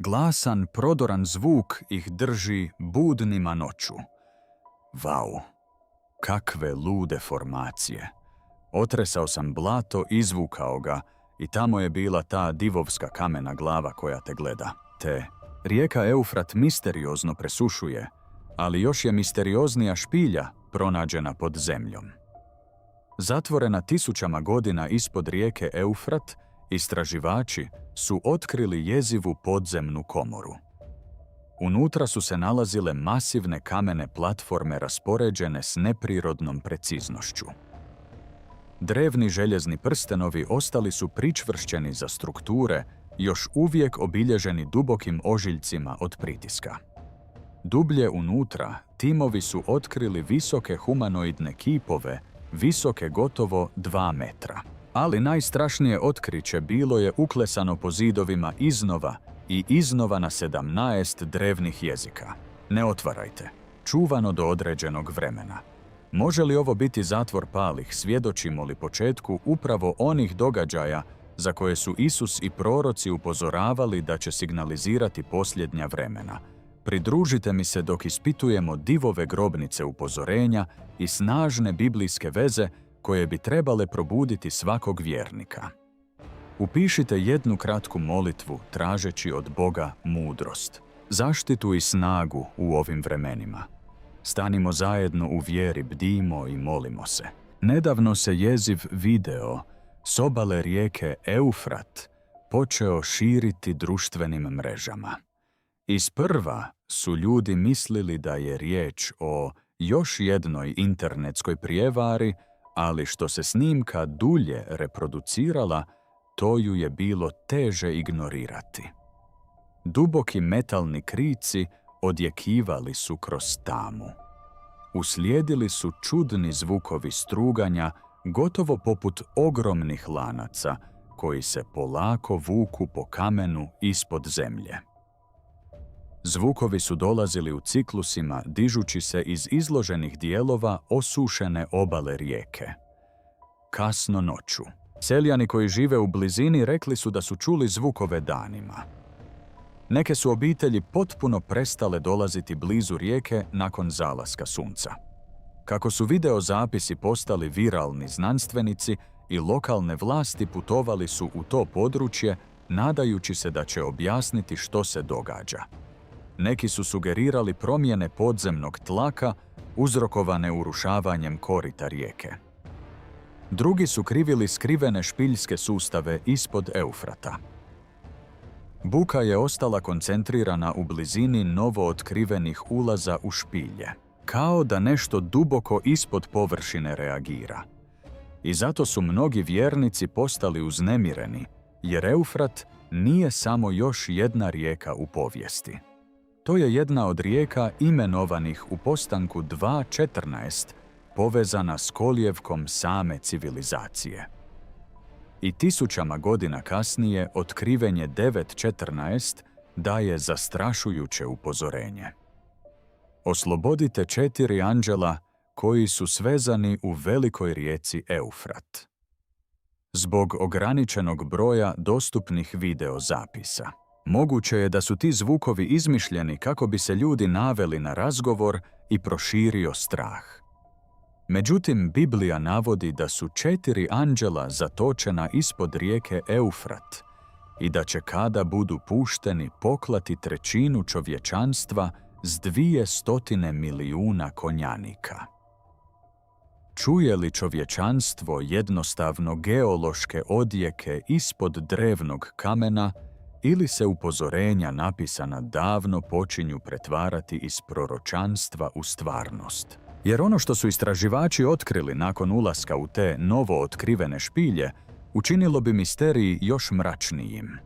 Glasan, prodoran zvuk ih drži budnima noću. Vau, kakve lude formacije. Otresao sam blato, izvukao ga i tamo je bila ta divovska kamena glava koja te gleda. Te rijeka Eufrat misteriozno presušuje, ali još je misterioznija špilja pronađena pod zemljom. Zatvorena tisućama godina ispod rijeke Eufrat, istraživači su otkrili jezivu podzemnu komoru. Unutra su se nalazile masivne kamene platforme raspoređene s neprirodnom preciznošću. Drevni željezni prstenovi ostali su pričvršćeni za strukture, još uvijek obilježeni dubokim ožiljcima od pritiska. Dublje unutra, timovi su otkrili visoke humanoidne kipove, visoke gotovo 2 metra. Ali najstrašnije otkriće bilo je uklesano po zidovima iznova i iznova na 17 drevnih jezika. Ne otvarajte, čuvano do određenog vremena. Može li ovo biti zatvor palih, svjedočimo li početku upravo onih događaja za koje su Isus i proroci upozoravali da će signalizirati posljednja vremena? Pridružite mi se dok ispitujemo divove grobnice upozorenja i snažne biblijske veze koje bi trebale probuditi svakog vjernika. Upišite jednu kratku molitvu tražeći od Boga mudrost, zaštitu i snagu u ovim vremenima. Stanimo zajedno u vjeri, bdimo i molimo se. Nedavno se jeziv video s obale rijeke Eufrat počeo širiti društvenim mrežama. Isprva su ljudi mislili da je riječ o još jednoj internetskoj prijevari, ali što se snimka dulje reproducirala, to ju je bilo teže ignorirati. Duboki metalni krici odjekivali su kroz tamu. Uslijedili su čudni zvukovi struganja, gotovo poput ogromnih lanaca, koji se polako vuku po kamenu ispod zemlje. Zvukovi su dolazili u ciklusima, dižući se iz izloženih dijelova osušene obale rijeke. Kasno noću. Seljani koji žive u blizini rekli su da su čuli zvukove danima. Neke su obitelji potpuno prestale dolaziti blizu rijeke nakon zalaska sunca. Kako su video zapisi postali viralni, znanstvenici i lokalne vlasti putovali su u to područje, nadajući se da će objasniti što se događa. Neki su sugerirali promjene podzemnog tlaka uzrokovane urušavanjem korita rijeke. Drugi su krivili skrivene špiljske sustave ispod Eufrata. Buka je ostala koncentrirana u blizini novootkrivenih ulaza u špilje, kao da nešto duboko ispod površine reagira. I zato su mnogi vjernici postali uznemireni, jer Eufrat nije samo još jedna rijeka u povijesti. To je jedna od rijeka imenovanih u Postanku 2.14, povezana s kolijevkom same civilizacije. I tisućama godina kasnije otkrivenje 9.14 daje zastrašujuće upozorenje. Oslobodite 4 anđela koji su svezani u velikoj rijeci Eufrat. Zbog ograničenog broja dostupnih video zapisa, moguće je da su ti zvukovi izmišljeni kako bi se ljudi naveli na razgovor i proširio strah. Međutim, Biblija navodi da su 4 anđela zatočena ispod rijeke Eufrat i da će kada budu pušteni poklati 1/3 čovječanstva s 200 milijuna konjanika. Čuje li čovječanstvo jednostavno geološke odjeke ispod drevnog kamena ili se upozorenja napisana davno počinju pretvarati iz proročanstva u stvarnost? Jer ono što su istraživači otkrili nakon ulaska u te novo otkrivene špilje učinilo bi misterij još mračnijim.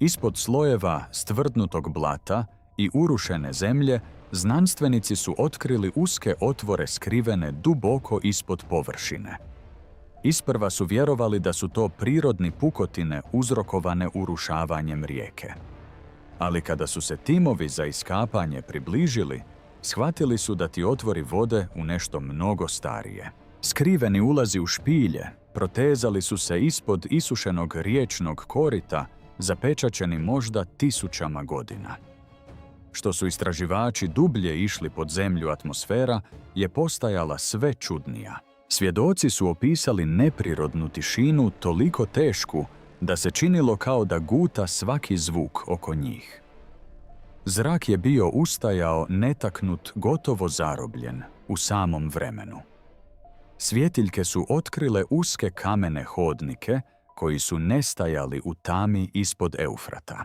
Ispod slojeva stvrdnutog blata i urušene zemlje znanstvenici su otkrili uske otvore skrivene duboko ispod površine. Isprva su vjerovali da su to prirodni pukotine uzrokovane urušavanjem rijeke. Ali kada su se timovi za iskapanje približili, shvatili su da ti otvori vode u nešto mnogo starije. Skriveni ulazi u špilje protezali su se ispod isušenog riječnog korita zapečaćeni možda tisućama godina. Što su istraživači dublje išli pod zemlju, atmosfera je postajala sve čudnija. Svjedoci su opisali neprirodnu tišinu toliko tešku da se činilo kao da guta svaki zvuk oko njih. Zrak je bio ustajao netaknut, gotovo zarobljen u samom vremenu. Svjetiljke su otkrile uske kamene hodnike koji su nestajali u tami ispod Eufrata.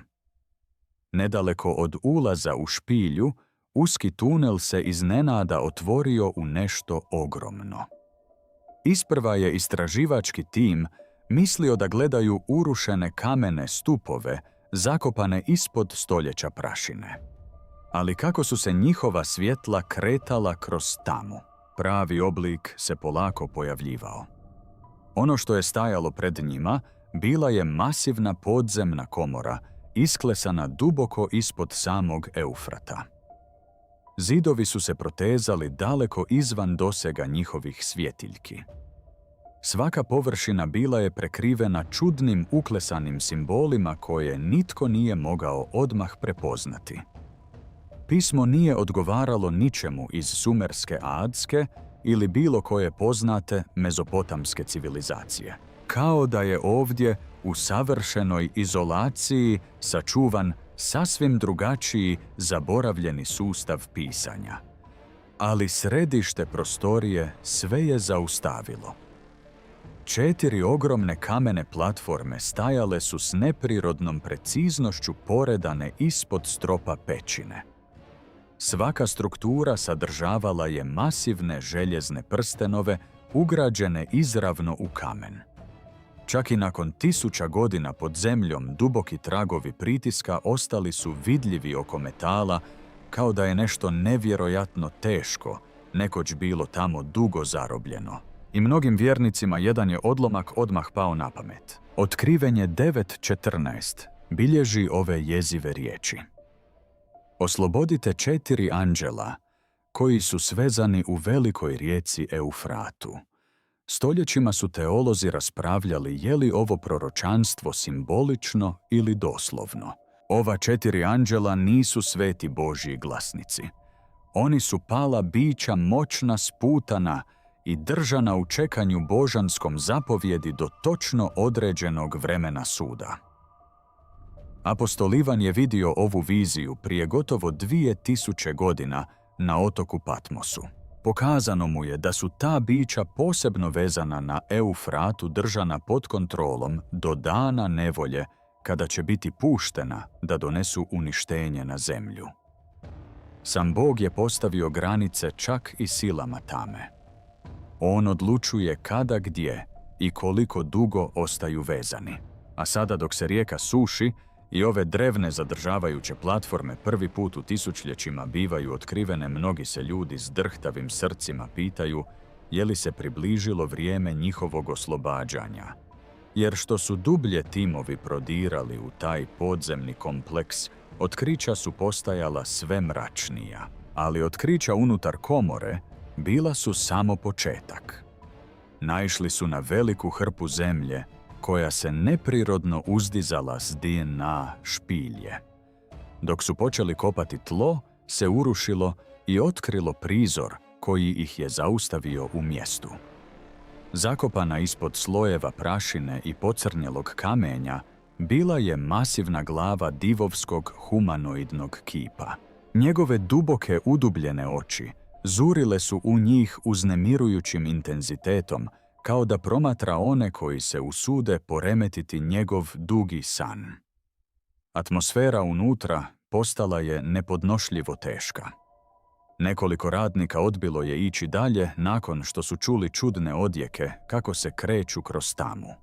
Nedaleko od ulaza u špilju, uski tunel se iznenada otvorio u nešto ogromno. Isprva je istraživački tim mislio da gledaju urušene kamene stupove zakopane ispod stoljeća prašine. Ali kako su se njihova svjetla kretala kroz tamu, pravi oblik se polako pojavljivao. Ono što je stajalo pred njima bila je masivna podzemna komora, isklesana duboko ispod samog Eufrata. Zidovi su se protezali daleko izvan dosega njihovih svjetiljki. Svaka površina bila je prekrivena čudnim uklesanim simbolima koje nitko nije mogao odmah prepoznati. Pismo nije odgovaralo ničemu iz sumerske, adske ili bilo koje poznate mezopotamske civilizacije. Kao da je ovdje u savršenoj izolaciji sačuvan sasvim drugačiji, zaboravljeni sustav pisanja. Ali središte prostorije sve je zaustavilo. 4 ogromne kamene platforme stajale su s neprirodnom preciznošću poredane ispod stropa pećine. Svaka struktura sadržavala je masivne željezne prstenove ugrađene izravno u kamen. Čak i nakon 1000 godina pod zemljom duboki tragovi pritiska ostali su vidljivi oko metala, kao da je nešto nevjerojatno teško nekoć bilo tamo dugo zarobljeno. I mnogim vjernicima jedan je odlomak odmah pao na pamet. Otkrivenje 9.14 bilježi ove jezive riječi. Oslobodite 4 anđela koji su svezani u velikoj rijeci Eufratu. Stoljećima su teolozi raspravljali je li ovo proročanstvo simbolično ili doslovno. Ova 4 anđela nisu sveti Božji glasnici. Oni su pala bića moćna, sputana i držana u čekanju božanskom zapovjedi do točno određenog vremena suda. Apostol Ivan je vidio ovu viziju prije gotovo 2000 godina na otoku Patmosu. Pokazano mu je da su ta bića posebno vezana na Eufratu držana pod kontrolom do dana nevolje, kada će biti puštena da donesu uništenje na zemlju. Sam Bog je postavio granice čak i silama tame. On odlučuje kada, gdje i koliko dugo ostaju vezani. A sada dok se rijeka suši i ove drevne zadržavajuće platforme prvi put u tisućljećima bivaju otkrivene, mnogi se ljudi s drhtavim srcima pitaju je li se približilo vrijeme njihovog oslobađanja. Jer što su dublje timovi prodirali u taj podzemni kompleks, otkrića su postajala sve mračnija. Ali otkrića unutar komore bila su samo početak. Naišli su na veliku hrpu zemlje koja se neprirodno uzdizala s dna špilje. Dok su počeli kopati tlo, se urušilo i otkrilo prizor koji ih je zaustavio u mjestu. Zakopana ispod slojeva prašine i pocrnjelog kamenja bila je masivna glava divovskog humanoidnog kipa. Njegove duboke udubljene oči zurile su u njih uznemirujućim intenzitetom, kao da promatra one koji se usude poremetiti njegov dugi san. Atmosfera unutra postala je nepodnošljivo teška. Nekoliko radnika odbilo je ići dalje nakon što su čuli čudne odjeke kako se kreću kroz tamu.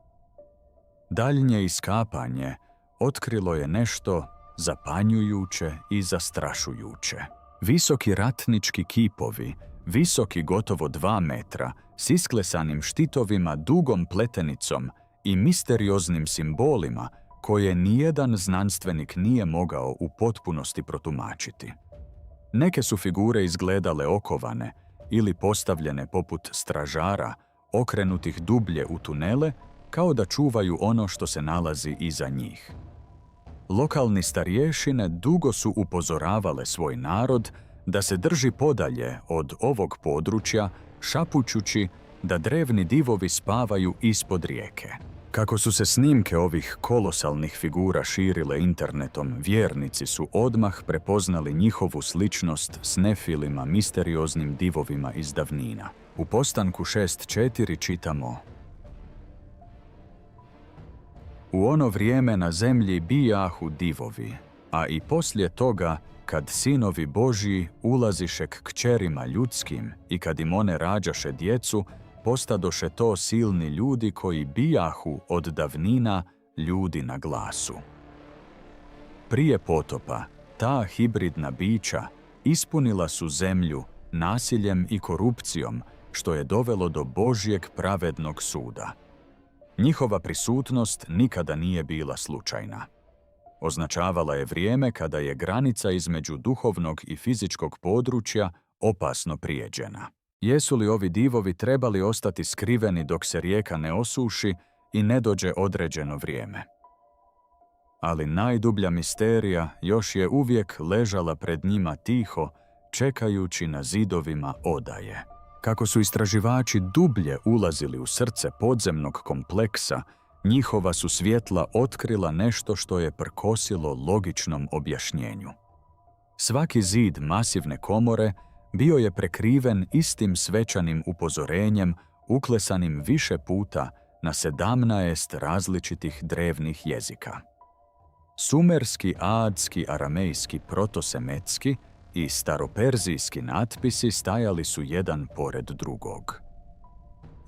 Daljnje iskapanje otkrilo je nešto zapanjujuće i zastrašujuće. Visoki ratnički kipovi, visoki gotovo 2 metra, s isklesanim štitovima, dugom pletenicom i misterioznim simbolima koje nijedan znanstvenik nije mogao u potpunosti protumačiti. Neke su figure izgledale okovane ili postavljene poput stražara, okrenutih dublje u tunele, kao da čuvaju ono što se nalazi iza njih. Lokalni starješine dugo su upozoravale svoj narod da se drži podalje od ovog područja, šapućući da drevni divovi spavaju ispod rijeke. Kako su se snimke ovih kolosalnih figura širile internetom, vjernici su odmah prepoznali njihovu sličnost s nefilima, misterioznim divovima iz davnina. U Postanku 6.4 čitamo: U ono vrijeme na zemlji bijahu divovi, a i poslije toga, kad sinovi Božji ulaziše k kćerima ljudskim i kad im one rađaše djecu, postadoše to silni ljudi koji bijahu od davnina ljudi na glasu. Prije potopa, ta hibridna bića ispunila su zemlju nasiljem i korupcijom, što je dovelo do Božjeg pravednog suda. Njihova prisutnost nikada nije bila slučajna. Označavala je vrijeme kada je granica između duhovnog i fizičkog područja opasno prijeđena. Jesu li ovi divovi trebali ostati skriveni dok se rijeka ne osuši i ne dođe određeno vrijeme? Ali najdublja misterija još je uvijek ležala pred njima tiho, čekajući na zidovima odaje. Kako su istraživači dublje ulazili u srce podzemnog kompleksa, njihova su svjetla otkrila nešto što je prkosilo logičnom objašnjenju. Svaki zid masivne komore bio je prekriven istim svečanim upozorenjem uklesanim više puta na 17 različitih drevnih jezika. Sumerski, aadski, aramejski, protosemetski i staroperzijski natpisi stajali su jedan pored drugog.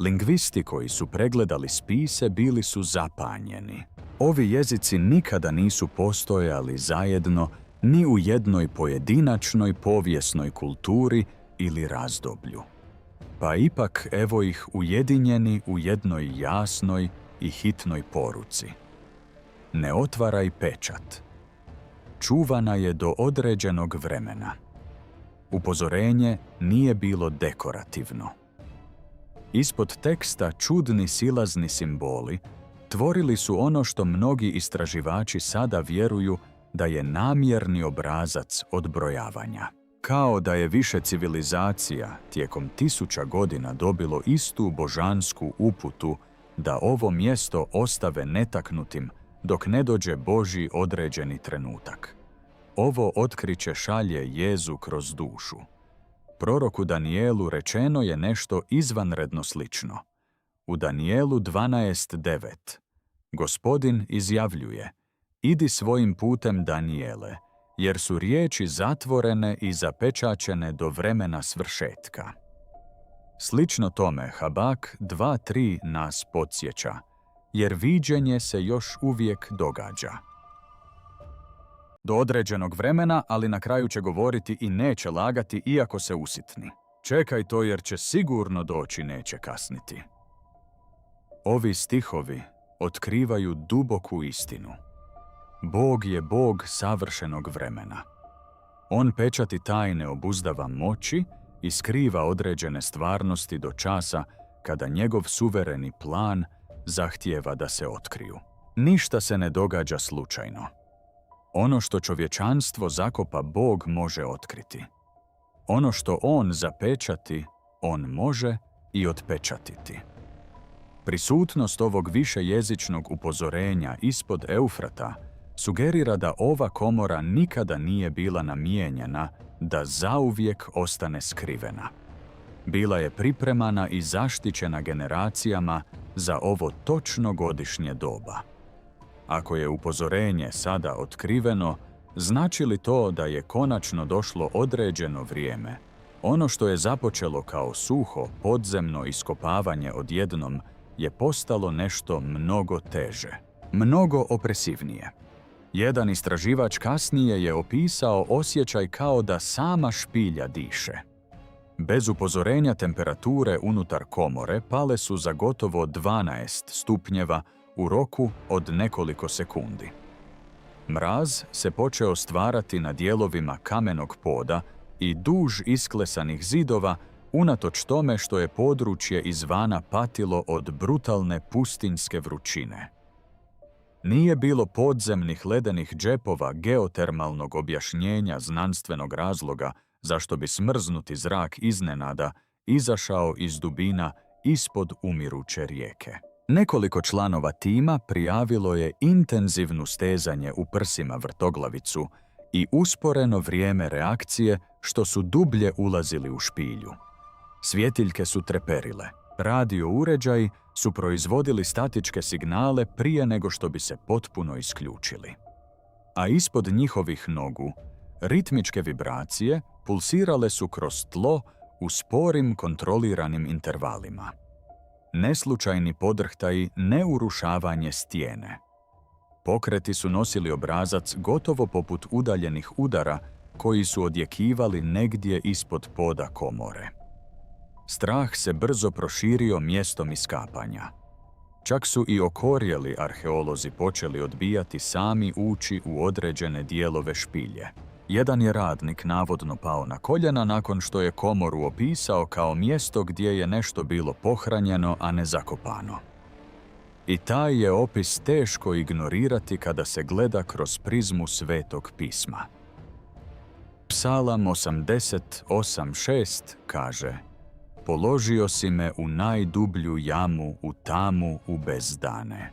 Lingvisti koji su pregledali spise bili su zapanjeni. Ovi jezici nikada nisu postojali zajedno ni u jednoj pojedinačnoj povijesnoj kulturi ili razdoblju. Pa ipak evo ih ujedinjeni u jednoj jasnoj i hitnoj poruci. Ne otvaraj pečat. Čuvana je do određenog vremena. Upozorenje nije bilo dekorativno. Ispod teksta čudni silazni simboli tvorili su ono što mnogi istraživači sada vjeruju da je namjerni obrazac odbrojavanja. Kao da je više civilizacija tijekom 1000 godina dobilo istu božansku uputu da ovo mjesto ostave netaknutim dok ne dođe Božji određeni trenutak. Ovo otkriće šalje Jezu kroz dušu. Proroku Danijelu rečeno je nešto izvanredno slično. U Danijelu 12.9 Gospodin izjavljuje: Idi svojim putem, Danijele, jer su riječi zatvorene i zapečaćene do vremena svršetka. Slično tome Habak 2.3 nas podsjeća, jer viđenje se još uvijek događa. Do određenog vremena, ali na kraju će govoriti i neće lagati iako se usitni. Čekaj to jer će sigurno doći, neće kasniti. Ovi stihovi otkrivaju duboku istinu. Bog je Bog savršenog vremena. On pečati tajne obuzdava moći i skriva određene stvarnosti do časa kada njegov suvereni plan zahtijeva da se otkriju. Ništa se ne događa slučajno. Ono što čovječanstvo zakopa, Bog može otkriti. Ono što On zapečati, On može i otpečatiti. Prisutnost ovog višejezičnog upozorenja ispod Eufrata sugerira da ova komora nikada nije bila namijenjena da zauvijek ostane skrivena. Bila je pripremana i zaštićena generacijama za ovo točno godišnje doba. Ako je upozorenje sada otkriveno, znači li to da je konačno došlo određeno vrijeme? Ono što je započelo kao suho, podzemno iskopavanje odjednom je postalo nešto mnogo teže, mnogo opresivnije. Jedan istraživač kasnije je opisao osjećaj kao da sama špilja diše. Bez upozorenja temperature unutar komore pale su za gotovo 12 stupnjeva u roku od nekoliko sekundi. Mraz se počeo stvarati na dijelovima kamenog poda i duž isklesanih zidova, unatoč tome što je područje izvana patilo od brutalne pustinjske vrućine. Nije bilo podzemnih ledenih džepova geotermalnog objašnjenja znanstvenog razloga zašto bi smrznuti zrak iznenada izašao iz dubina ispod umiruće rijeke. Nekoliko članova tima prijavilo je intenzivno stezanje u prsima vrtoglavicu i usporeno vrijeme reakcije što su dublje ulazili u špilju. Svjetiljke su treperile. Radio uređaji su proizvodili statičke signale prije nego što bi se potpuno isključili. A ispod njihovih nogu ritmičke vibracije pulsirale su kroz tlo u sporim kontroliranim intervalima. Neslučajni podrhtaji, neurušavanje stijene. Pokreti su nosili obrazac gotovo poput udaljenih udara koji su odjekivali negdje ispod poda komore. Strah se brzo proširio mjestom iskapanja. Čak su i okorjeli arheolozi počeli odbijati sami ući u određene dijelove špilje. Jedan je radnik navodno pao na koljena nakon što je komoru opisao kao mjesto gdje je nešto bilo pohranjeno, a ne zakopano. I taj je opis teško ignorirati kada se gleda kroz prizmu Svetog pisma. Psalam 88.6 kaže: Položio si me u najdublju jamu, u tamu, u bezdane.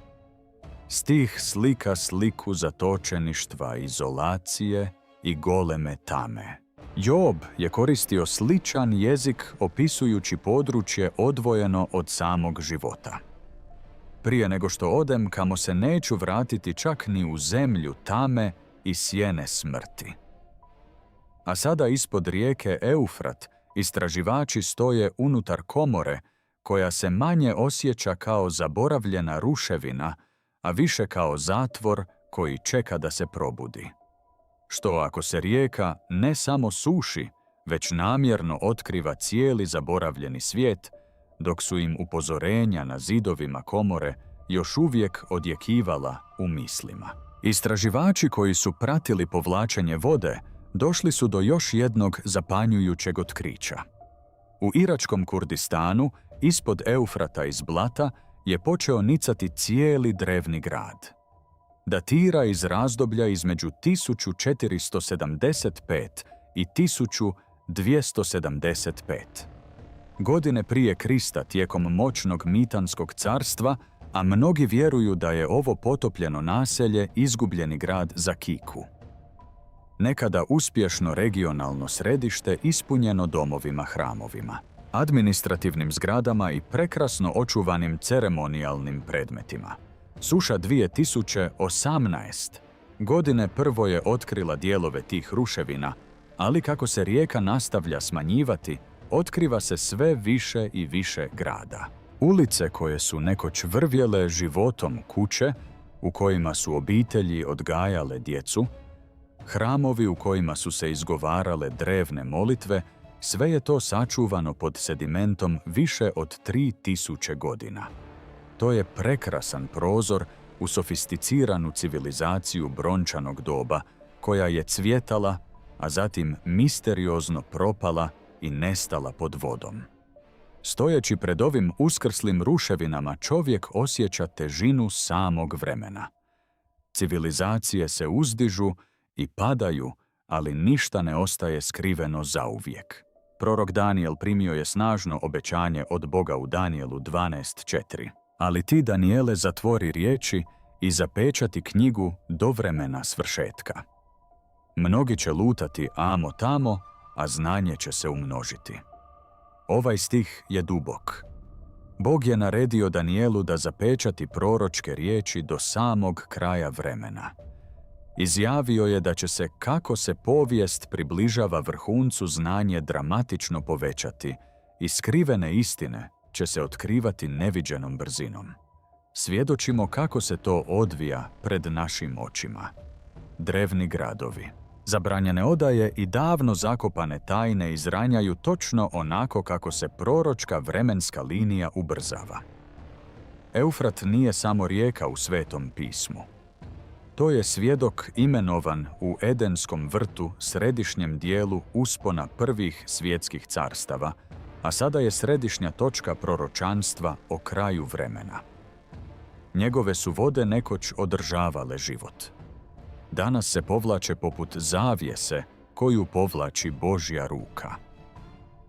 Stih slika sliku zatočeništva, izolacije i goleme tame. Job je koristio sličan jezik opisujući područje odvojeno od samog života. Prije nego što odem, kamo se neću vratiti čak ni u zemlju tame i sjene smrti. A sada ispod rijeke Eufrat istraživači stoje unutar komore koja se manje osjeća kao zaboravljena ruševina, a više kao zatvor koji čeka da se probudi. Što ako se rijeka ne samo suši, već namjerno otkriva cijeli zaboravljeni svijet, dok su im upozorenja na zidovima komore još uvijek odjekivala u mislima. Istraživači koji su pratili povlačenje vode došli su do još jednog zapanjujućeg otkrića. U iračkom Kurdistanu, ispod Eufrata iz blata, je počeo nicati cijeli drevni grad. Datira iz razdoblja između 1475 i 1275. Godine prije Krista tijekom moćnog Mitanskog carstva, a mnogi vjeruju da je ovo potopljeno naselje izgubljeni grad Zakiku. Nekada uspješno regionalno središte ispunjeno domovima hramovima, administrativnim zgradama i prekrasno očuvanim ceremonijalnim predmetima. Suša 2018. godine prvo je otkrila dijelove tih ruševina, ali kako se rijeka nastavlja smanjivati, otkriva se sve više i više grada. Ulice koje su nekoć vrvjele životom kuće, u kojima su obitelji odgajale djecu, hramovi u kojima su se izgovarale drevne molitve, sve je to sačuvano pod sedimentom više od 3000 godina. To je prekrasan prozor u sofisticiranu civilizaciju brončanog doba, koja je cvjetala, a zatim misteriozno propala i nestala pod vodom. Stojeći pred ovim uskrslim ruševinama, čovjek osjeća težinu samog vremena. Civilizacije se uzdižu i padaju, ali ništa ne ostaje skriveno zauvijek. Prorok Danijel primio je snažno obećanje od Boga u Danijelu 12.4. Ali ti, Danijele, zatvori riječi i zapečati knjigu do vremena svršetka. Mnogi će lutati amo tamo, a znanje će se umnožiti. Ovaj stih je dubok. Bog je naredio Danijelu da zapečati proročke riječi do samog kraja vremena. Izjavio je da će se, kako se povijest približava vrhuncu, znanje dramatično povećati i skrivene istine će se otkrivati neviđenom brzinom. Svjedočimo kako se to odvija pred našim očima. Drevni gradovi, zabranjene odaje i davno zakopane tajne izranjaju točno onako kako se proročka vremenska linija ubrzava. Eufrat nije samo rijeka u Svetom pismu. To je svjedok imenovan u Edenskom vrtu, središnjem dijelu uspona prvih svjetskih carstava, a sada je središnja točka proročanstva o kraju vremena. Njegove su vode nekoć održavale život. Danas se povlače poput zavjese koju povlači Božja ruka.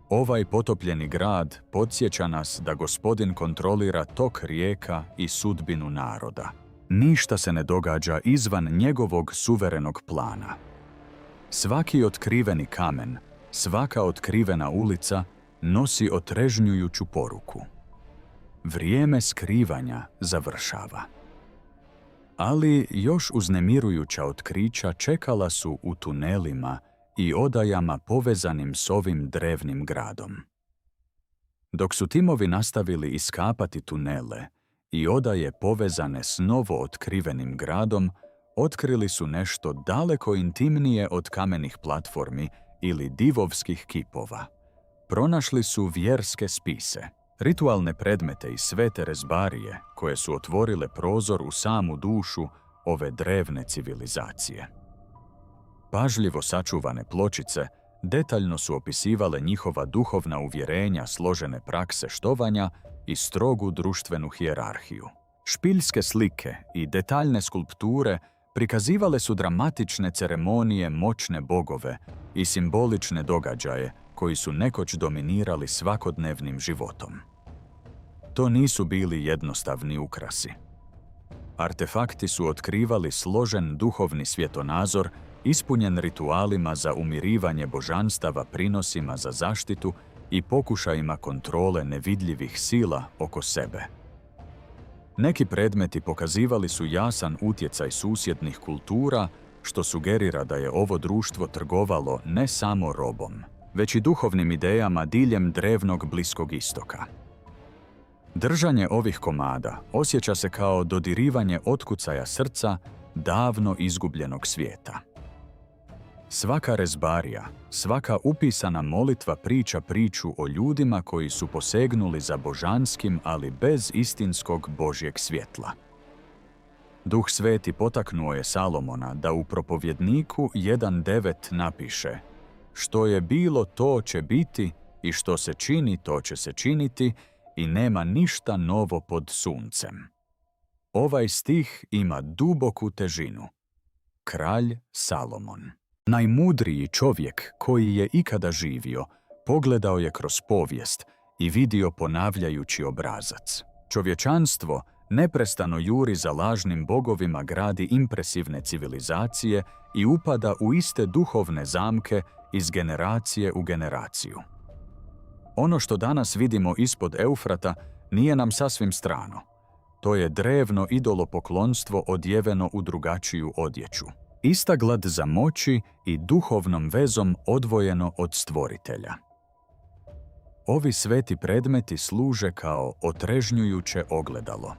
Ovaj potopljeni grad podsjeća nas da Gospodin kontrolira tok rijeka i sudbinu naroda. Ništa se ne događa izvan njegovog suverenog plana. Svaki otkriveni kamen, svaka otkrivena ulica nosi otrežnjujuću poruku. Vrijeme skrivanja završava. Ali još uznemirujuća otkrića čekala su u tunelima i odajama povezanim s ovim drevnim gradom. Dok su timovi nastavili iskapati tunele i odaje povezane s novo otkrivenim gradom, otkrili su nešto daleko intimnije od kamenih platformi ili divovskih kipova. Pronašli su vjerske spise, ritualne predmete i svete rezbarije koje su otvorile prozor u samu dušu ove drevne civilizacije. Pažljivo sačuvane pločice detaljno su opisivale njihova duhovna uvjerenja, složene prakse štovanja i strogu društvenu hijerarhiju. Špiljske slike i detaljne skulpture prikazivale su dramatične ceremonije, moćne bogove i simbolične događaje koji su nekoć dominirali svakodnevnim životom. To nisu bili jednostavni ukrasi. Artefakti su otkrivali složen duhovni svjetonazor, ispunjen ritualima za umirivanje božanstava, prinosima za zaštitu i pokušajima kontrole nevidljivih sila oko sebe. Neki predmeti pokazivali su jasan utjecaj susjednih kultura, što sugerira da je ovo društvo trgovalo ne samo robom, već i duhovnim idejama diljem drevnog Bliskog istoka. Držanje ovih komada osjeća se kao dodirivanje otkucaja srca davno izgubljenog svijeta. Svaka rezbarija, svaka upisana molitva priča priču o ljudima koji su posegnuli za božanskim, ali bez istinskog Božjeg svjetla. Duh Sveti potaknuo je Salomona da u Propovjedniku 1.9 napiše: što je bilo, to će biti, i što se čini, to će se činiti, i nema ništa novo pod suncem. Ovaj stih ima duboku težinu. Kralj Salomon, najmudriji čovjek koji je ikada živio, pogledao je kroz povijest i vidio ponavljajući obrazac. Čovječanstvo neprestano juri za lažnim bogovima, gradi impresivne civilizacije i upada u iste duhovne zamke iz generacije u generaciju. Ono što danas vidimo ispod Eufrata nije nam sasvim strano. To je drevno idolopoklonstvo odjeveno u drugačiju odjeću. Ista glad za moći i duhovnom vezom odvojeno od Stvoritelja. Ovi sveti predmeti služe kao otrežnjujuće ogledalo.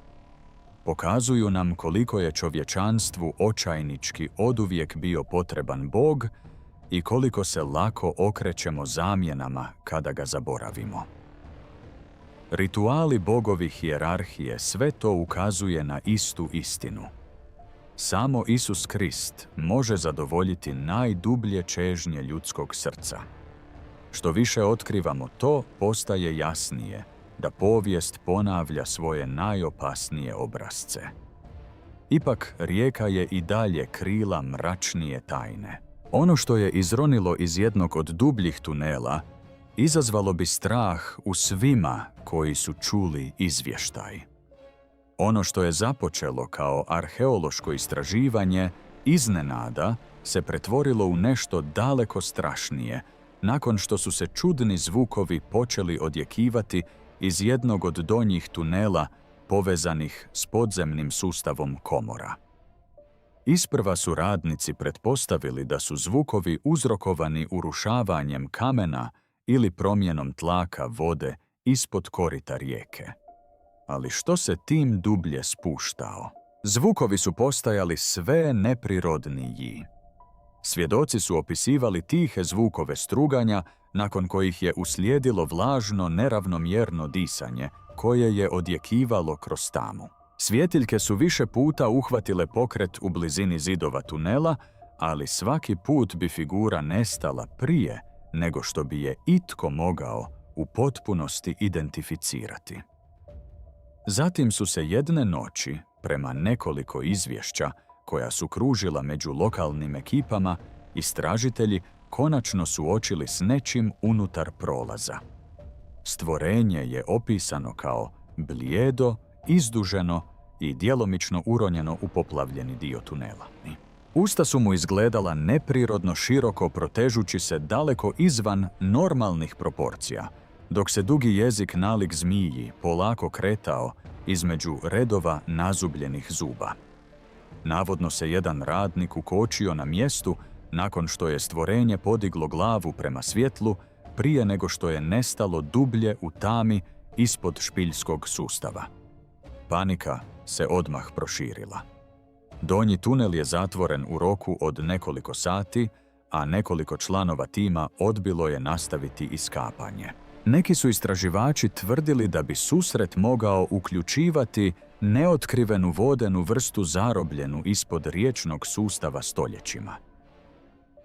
Pokazuju nam koliko je čovječanstvu očajnički oduvijek bio potreban Bog i koliko se lako okrećemo zamjenama kada ga zaboravimo. Rituali bogovi hijerarhije sve to ukazuje na istu istinu. Samo Isus Krist može zadovoljiti najdublje čežnje ljudskog srca. Što više otkrivamo to, postaje jasnije da povijest ponavlja svoje najopasnije obrazce. Ipak rijeka je i dalje krila mračnije tajne. Ono što je izronilo iz jednog od dubljih tunela izazvalo bi strah u svima koji su čuli izvještaj. Ono što je započelo kao arheološko istraživanje iznenada se pretvorilo u nešto daleko strašnije, nakon što su se čudni zvukovi počeli odjekivati iz jednog od donjih tunela povezanih s podzemnim sustavom komora. Isprva su radnici pretpostavili da su zvukovi uzrokovani urušavanjem kamena ili promjenom tlaka vode ispod korita rijeke. Ali što se tim dublje spuštao, zvukovi su postajali sve neprirodniji. Svjedoci su opisivali tihe zvukove struganja, nakon kojih je uslijedilo vlažno, neravnomjerno disanje, koje je odjekivalo kroz tamu. Svjetiljke su više puta uhvatile pokret u blizini zidova tunela, ali svaki put bi figura nestala prije nego što bi je itko mogao u potpunosti identificirati. Zatim su se jedne noći Prema nekoliko izvješća koja su kružila među lokalnim ekipama, istražitelji konačno suočili s nečim unutar prolaza. Stvorenje je opisano kao blijedo, izduženo i djelomično uronjeno u poplavljeni dio tunela. Usta su mu izgledala neprirodno široko, protežući se daleko izvan normalnih proporcija, dok se dugi jezik nalik zmiji polako kretao između redova nazubljenih zuba. Navodno se jedan radnik ukočio na mjestu nakon što je stvorenje podiglo glavu prema svjetlu prije nego što je nestalo dublje u tami ispod špiljskog sustava. Panika se odmah proširila. Donji tunel je zatvoren u roku od nekoliko sati, a nekoliko članova tima odbilo je nastaviti iskapanje. Neki su istraživači tvrdili da bi susret mogao uključivati neotkrivenu vodenu vrstu zarobljenu ispod riječnog sustava stoljećima.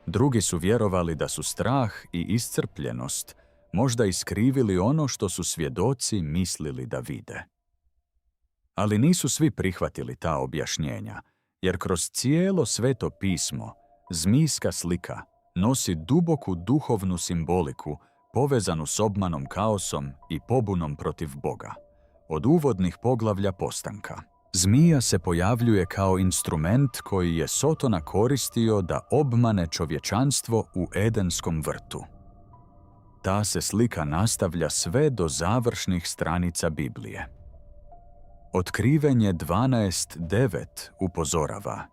Drugi su vjerovali da su strah i iscrpljenost možda iskrivili ono što su svjedoci mislili da vide. Ali nisu svi prihvatili ta objašnjenja, jer kroz cijelo Sveto pismo zmijska slika nosi duboku duhovnu simboliku povezanu s obmanom, kaosom i pobunom protiv Boga. Od uvodnih poglavlja postanka. Zmija se pojavljuje kao instrument koji je Sotona koristio da obmane čovječanstvo u Edenskom vrtu. Ta se slika nastavlja sve do završnih stranica Biblije. Otkrivenje 12.9 upozorava: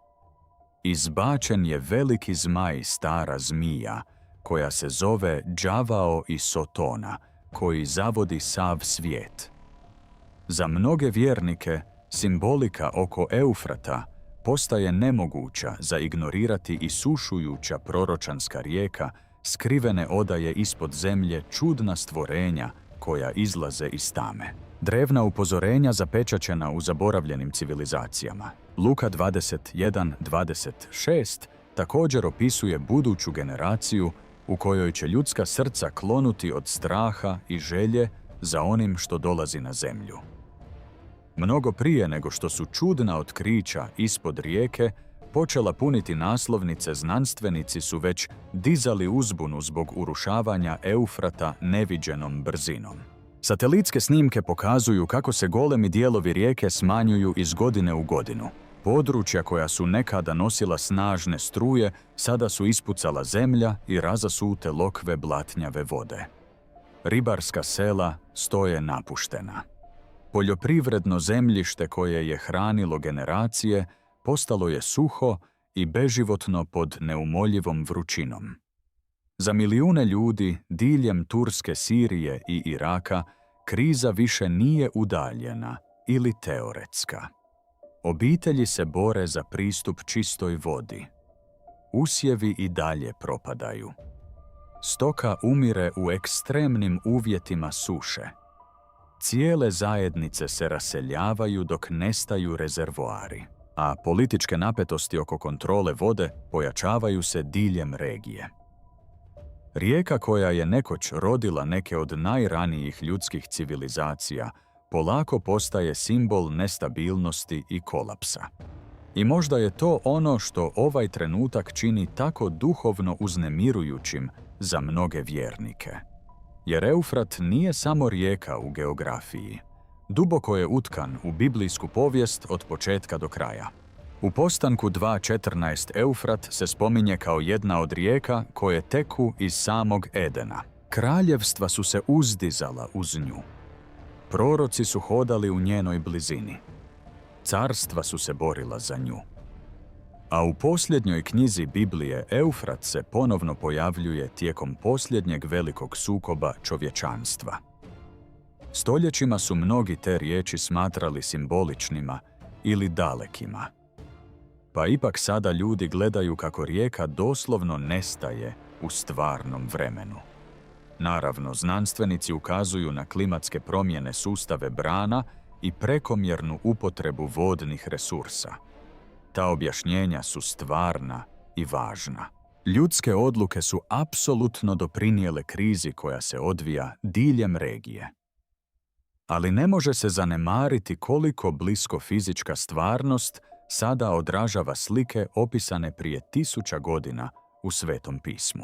izbačen je veliki zmaj, stara zmija, koja se zove Đavao i Sotona, koji zavodi sav svijet. Za mnoge vjernike simbolika oko Eufrata postaje nemoguća za ignorirati i sušujuća proročanska rijeka, skrivene odaje ispod zemlje, čudna stvorenja koja izlaze iz tame. Drevna upozorenja zapečaćena u zaboravljenim civilizacijama. Luka 21:26 također opisuje buduću generaciju u kojoj će ljudska srca klonuti od straha i želje za onim što dolazi na zemlju. Mnogo prije nego što su čudna otkrića ispod rijeke počela puniti naslovnice, znanstvenici su već dizali uzbunu zbog urušavanja Eufrata neviđenom brzinom. Satelitske snimke pokazuju kako se golemi dijelovi rijeke smanjuju iz godine u godinu. Područja koja su nekada nosila snažne struje sada su ispucala zemlja i razasute lokve blatnjave vode. Ribarska sela stoje napuštena. Poljoprivredno zemljište koje je hranilo generacije postalo je suho i beživotno pod neumoljivom vrućinom. Za milijune ljudi diljem Turske, Sirije i Iraka kriza više nije udaljena ili teoretska. Obitelji se bore za pristup čistoj vodi. Usjevi i dalje propadaju. Stoka umire u ekstremnim uvjetima suše. Cijele zajednice se raseljavaju dok nestaju rezervoari, a političke napetosti oko kontrole vode pojačavaju se diljem regije. Rijeka koja je nekoć rodila neke od najranijih ljudskih civilizacija polako postaje simbol nestabilnosti i kolapsa. I možda je to ono što ovaj trenutak čini tako duhovno uznemirujućim za mnoge vjernike. Jer Eufrat nije samo rijeka u geografiji. Duboko je utkan u biblijsku povijest od početka do kraja. U Postanku 2.14 Eufrat se spominje kao jedna od rijeka koje teku iz samog Edena. Kraljevstva su se uzdizala uz nju. Proroci su hodali u njenoj blizini. Carstva su se borila za nju. A u posljednjoj knjizi Biblije Eufrat se ponovno pojavljuje tijekom posljednjeg velikog sukoba čovječanstva. Stoljećima su mnogi te riječi smatrali simboličnima ili dalekima. Pa ipak sada ljudi gledaju kako rijeka doslovno nestaje u stvarnom vremenu. Naravno, znanstvenici ukazuju na klimatske promjene, sustave brana i prekomjernu upotrebu vodnih resursa. Ta objašnjenja su stvarna i važna. Ljudske odluke su apsolutno doprinijele krizi koja se odvija diljem regije. Ali ne može se zanemariti koliko blisko fizička stvarnost sada odražava slike opisane prije 1000 godina u Svetom pismu.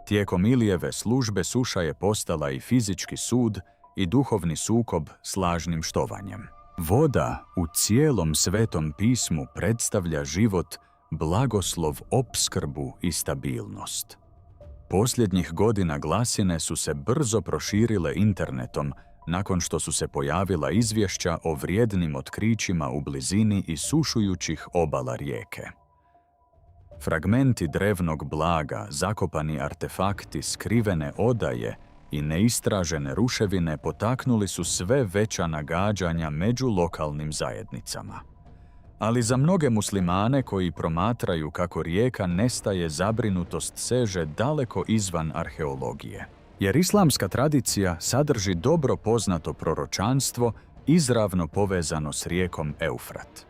Tijekom Ilijeve službe suša je postala i fizički sud i duhovni sukob s lažnim štovanjem. Voda u cijelom Svetom pismu predstavlja život, blagoslov, opskrbu i stabilnost. Posljednjih godina glasine su se brzo proširile internetom nakon što su se pojavila izvješća o vrijednim otkrićima u blizini isušujućih obala rijeke. Fragmenti drevnog blaga, zakopani artefakti, skrivene odaje i neistražene ruševine potaknuli su sve veća nagađanja među lokalnim zajednicama. Ali za mnoge muslimane koji promatraju kako rijeka nestaje, zabrinutost seže daleko izvan arheologije. Jer islamska tradicija sadrži dobro poznato proročanstvo izravno povezano s rijekom Eufrat.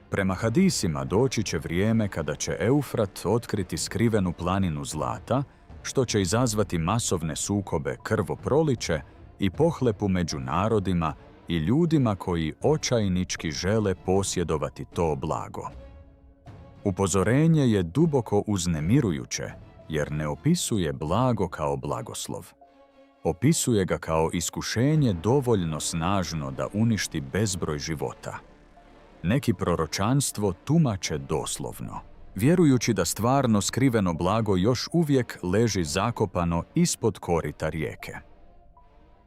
Prema hadisima doći će vrijeme kada će Eufrat otkriti skrivenu planinu zlata, što će izazvati masovne sukobe, krvoproliće i pohlepu među narodima i ljudima koji očajnički žele posjedovati to blago. Upozorenje je duboko uznemirujuće, jer ne opisuje blago kao blagoslov. Opisuje ga kao iskušenje dovoljno snažno da uništi bezbroj života. Neki proročanstvo tumače doslovno, vjerujući da stvarno skriveno blago još uvijek leži zakopano ispod korita rijeke.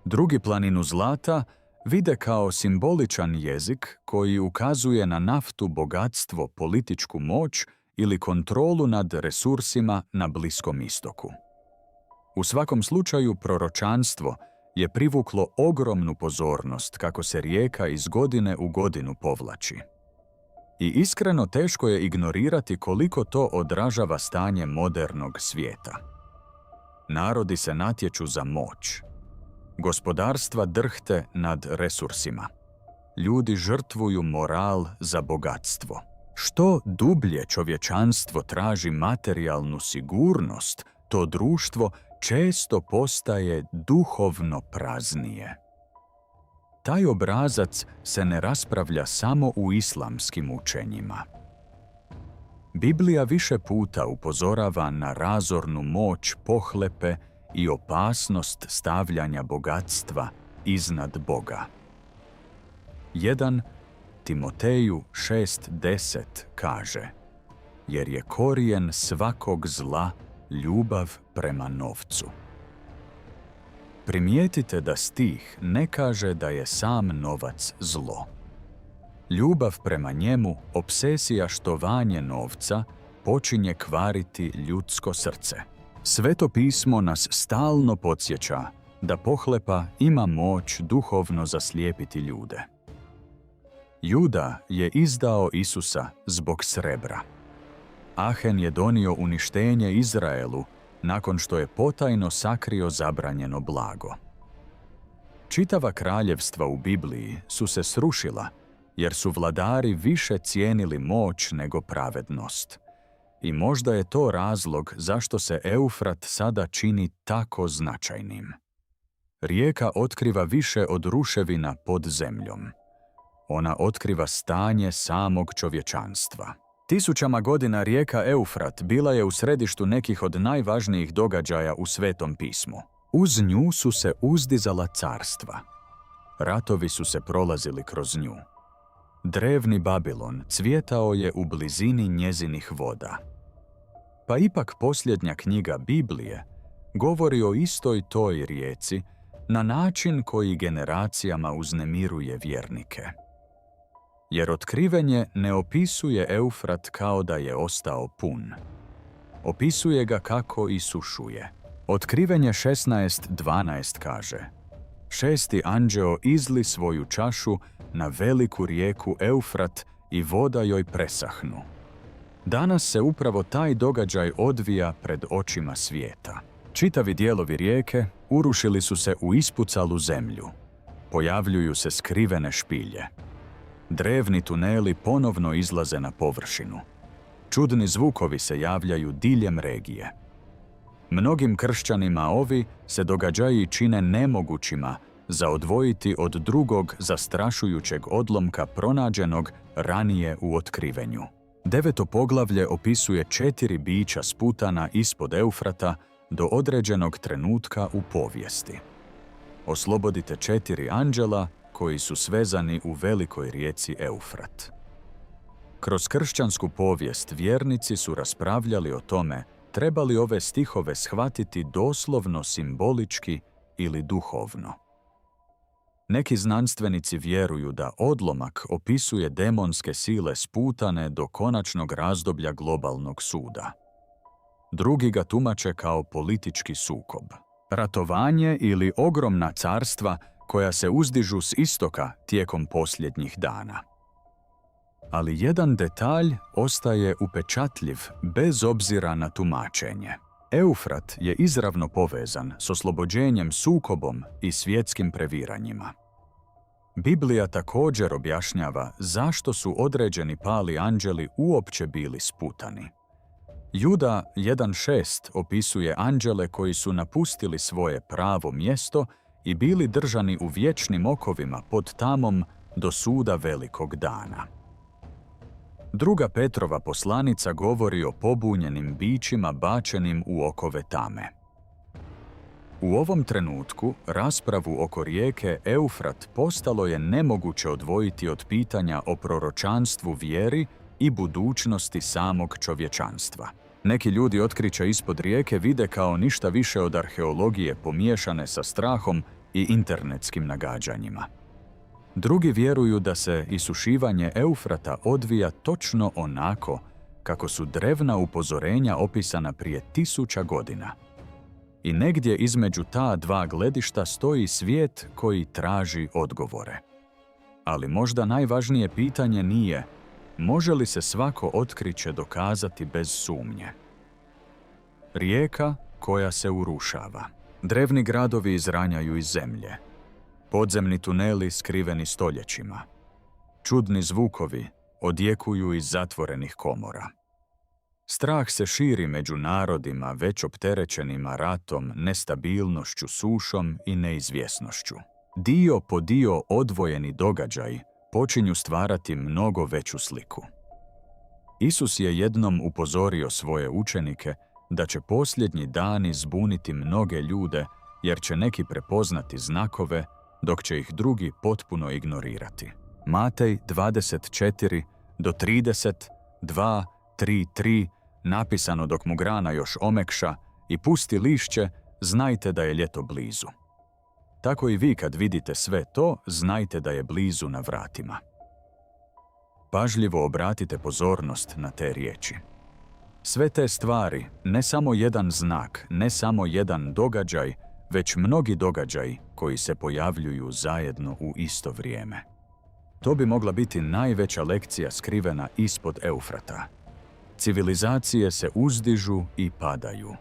Drugi planinu zlata vide kao simboličan jezik koji ukazuje na naftu, bogatstvo, političku moć ili kontrolu nad resursima na Bliskom istoku. U svakom slučaju proročanstvo je privuklo ogromnu pozornost kako se rijeka iz godine u godinu povlači. I iskreno teško je ignorirati koliko to odražava stanje modernog svijeta. Narodi se natječu za moć. Gospodarstva drhte nad resursima. Ljudi žrtvuju moral za bogatstvo. Što dublje čovječanstvo traži materijalnu sigurnost, to društvo često postaje duhovno praznije. Taj obrazac se ne raspravlja samo u islamskim učenjima. Biblija više puta upozorava na razornu moć pohlepe i opasnost stavljanja bogatstva iznad Boga. 1 Timoteju 6:10 kaže: jer je korijen svakog zla ljubav prema novcu. Primijetite da stih ne kaže da je sam novac zlo. Ljubav prema njemu, obsesija štovanje novca, počinje kvariti ljudsko srce. Sveto pismo nas stalno podsjeća da pohlepa ima moć duhovno zaslijepiti ljude. Juda je izdao Isusa zbog srebra. Ahen je donio uništenje Izraelu nakon što je potajno sakrio zabranjeno blago. Čitava kraljevstva u Bibliji su se srušila jer su vladari više cijenili moć nego pravednost. I možda je to razlog zašto se Eufrat sada čini tako značajnim. Rijeka otkriva više od ruševina pod zemljom. Ona otkriva stanje samog čovječanstva. Tisućama godina rijeka Eufrat bila je u središtu nekih od najvažnijih događaja u Svetom pismu. Uz nju su se uzdizala carstva. Ratovi su se prolazili kroz nju. Drevni Babilon cvjetao je u blizini njezinih voda. Pa ipak posljednja knjiga Biblije govori o istoj toj rijeci na način koji generacijama uznemiruje vjernike. Jer otkrivenje ne opisuje Eufrat kao da je ostao pun. Opisuje ga kako isušuje. Otkrivenje 16:12 kaže: šesti anđeo izli svoju čašu na veliku rijeku Eufrat i voda joj presahnu. Danas se upravo taj događaj odvija pred očima svijeta. Čitavi dijelovi rijeke urušili su se u ispucalu zemlju. Pojavljuju se skrivene špilje. Drevni tuneli ponovno izlaze na površinu. Čudni zvukovi se javljaju diljem regije. Mnogim kršćanima ovi se događaji čine nemogućima za odvojiti od drugog zastrašujućeg odlomka pronađenog ranije u otkrivenju. 9. poglavlje opisuje 4 bića sputana ispod Eufrata do određenog trenutka u povijesti. Oslobodite 4 anđela koji su svezani u velikoj rijeci Eufrat. Kroz kršćansku povijest vjernici su raspravljali o tome treba li ove stihove shvatiti doslovno simbolički ili duhovno. Neki znanstvenici vjeruju da odlomak opisuje demonske sile sputane do konačnog razdoblja globalnog suda. Drugi ga tumače kao politički sukob. Ratovanje ili ogromna carstva koja se uzdižu s istoka tijekom posljednjih dana. Ali jedan detalj ostaje upečatljiv bez obzira na tumačenje. Eufrat je izravno povezan s oslobođenjem, sukobom i svjetskim previranjima. Biblija također objašnjava zašto su određeni pali anđeli uopće bili sputani. Juda 1.6 opisuje anđele koji su napustili svoje pravo mjesto i bili držani u vječnim okovima pod tamom do suda velikog dana. Druga Petrova poslanica govori o pobunjenim bićima bačenim u okove tame. U ovom trenutku raspravu oko rijeke Eufrat postalo je nemoguće odvojiti od pitanja o proročanstvu, vjeri i budućnosti samog čovječanstva. Neki ljudi otkriće ispod rijeke vide kao ništa više od arheologije pomiješane sa strahom i internetskim nagađanjima. Drugi vjeruju da se isušivanje Eufrata odvija točno onako kako su drevna upozorenja opisana prije 1000 godina. I negdje između ta dva gledišta stoji svijet koji traži odgovore. Ali možda najvažnije pitanje nije može li se svako otkriće dokazati bez sumnje. Rijeka koja se urušava. Drevni gradovi izranjaju iz zemlje. Podzemni tuneli skriveni stoljećima. Čudni zvukovi odjekuju iz zatvorenih komora. Strah se širi među narodima već opterećenima ratom, nestabilnošću, sušom i neizvjesnošću. Dio po dio odvojeni događaji počinju stvarati mnogo veću sliku. Isus je jednom upozorio svoje učenike da će posljednji dani zbuniti mnoge ljude jer će neki prepoznati znakove dok će ih drugi potpuno ignorirati. Matej 24 do 30, 2, 3, 3, napisano dok mu grana još omekša i pusti lišće, znajte da je ljeto blizu. Tako i vi kad vidite sve to, znajte da je blizu na vratima. Pažljivo obratite pozornost na te riječi. Sve te stvari, ne samo jedan znak, ne samo jedan događaj, već mnogi događaji koji se pojavljuju zajedno u isto vrijeme. To bi mogla biti najveća lekcija skrivena ispod Eufrata. Civilizacije se uzdižu i padaju.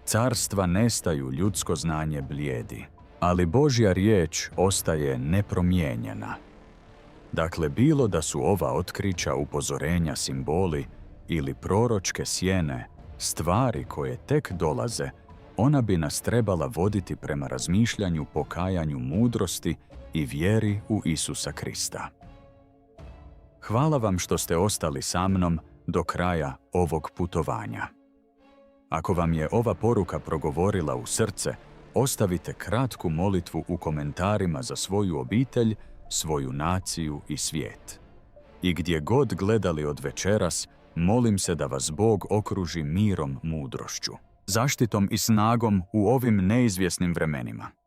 Carstva nestaju, ljudsko znanje blijedi. Ali Božja riječ ostaje nepromijenjena. Dakle, bilo da su ova otkrića upozorenja simboli ili proročke sjene, stvari koje tek dolaze, ona bi nas trebala voditi prema razmišljanju, pokajanju, mudrosti i vjeri u Isusa Krista. Hvala vam što ste ostali sa mnom do kraja ovog putovanja. Ako vam je ova poruka progovorila u srce, ostavite kratku molitvu u komentarima za svoju obitelj, svoju naciju i svijet. I gdje god gledali od večeras, molim se da vas Bog okruži mirom, mudrošću, zaštitom i snagom u ovim neizvjesnim vremenima.